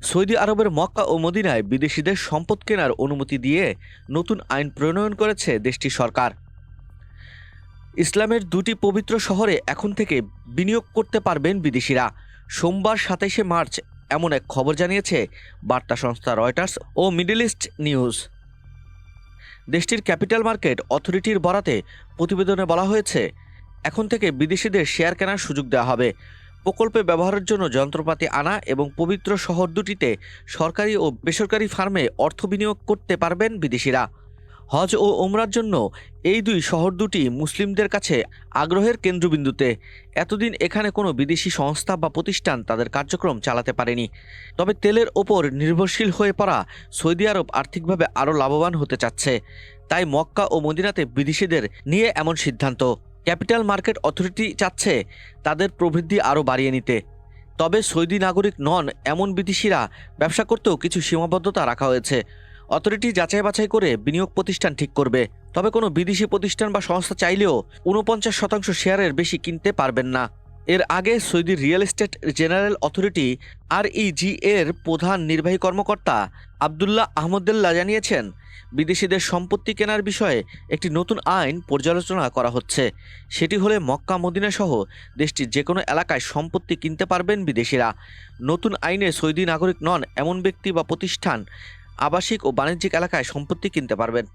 Saudi আরবের মক্কা ও মদিনায় বিদেশিদের সম্পদ কেনার অনুমতি দিয়ে নতুন আইন প্রণয়ন করেছে দেশটির সরকার। ইসলামের দুটি পবিত্র শহরে এখন থেকে বিনিয়োগ করতে পারবেন বিদেশিরা। সোমবার ২৭শে মার্চ এমন এক খবর জানিয়েছে বার্তা সংস্থা রয়টার্স ও মিডল ইস্ট নিউজ। দেশটির ক্যাপিটাল মার্কেট অথরিটির বরাতে প্রতিবেদনে বলা হয়েছে, এখন থেকে বিদেশিদের শেয়ার কেনার সুযোগ দেওয়া হবে। প্রকল্পে ব্যবহারের জন্য যন্ত্রপাতি আনা এবং পবিত্র শহর দুটিতে সরকারি ও বেসরকারি ফার্মে অর্থ বিনিয়োগ করতে পারবেন বিদেশিরা। হজ ও ওমরার জন্য এই দুই শহর দুটি মুসলিমদের কাছে আগ্রহের কেন্দ্রবিন্দুতে। এতদিন এখানে কোনো বিদেশি সংস্থা বা প্রতিষ্ঠান তাদের কার্যক্রম চালাতে পারেনি। তবে তেলের ওপর নির্ভরশীল হয়ে পড়া সৌদি আরব আর্থিকভাবে আরও লাভবান হতে চাচ্ছে। তাই মক্কা ও মদিনাতে বিদেশিদের নিয়ে এমন সিদ্ধান্ত। ক্যাপিটাল মার্কেট অথরিটি চাচ্ছে তাদের প্রবৃদ্ধি আরও বাড়িয়ে নিতে। তবে সৌদি নাগরিক নন এমন বিদেশিরা ব্যবসা করতেও কিছু সীমাবদ্ধতা রাখা হয়েছে। অথরিটি যাচাই বাছাই করে বিনিয়োগ প্রতিষ্ঠান ঠিক করবে। তবে কোনো বিদেশি প্রতিষ্ঠান বা সংস্থা চাইলেও ৪৯% শেয়ারের বেশি কিনতে পারবেন না। এর আগে Saudi riyal estate general authority REG এর প্রধান নির্বাহী কর্মকর্তা আবদুল্লাহ আহমদুল্লাহ জানিয়েছেন, বিদেশিদের সম্পত্তি কেনার বিষয়ে একটি নতুন আইন পর্যালোচনা করা হচ্ছে। সেটি হলে মক্কা মদিনা সহ দেশটির যে কোনো এলাকায় সম্পত্তি কিনতে পারবেন বিদেশিরা। নতুন আইনে সৌদি নাগরিক নন এমন ব্যক্তি বা প্রতিষ্ঠান আবাসিক ও বাণিজ্যিক এলাকায় সম্পত্তি কিনতে পারবেন।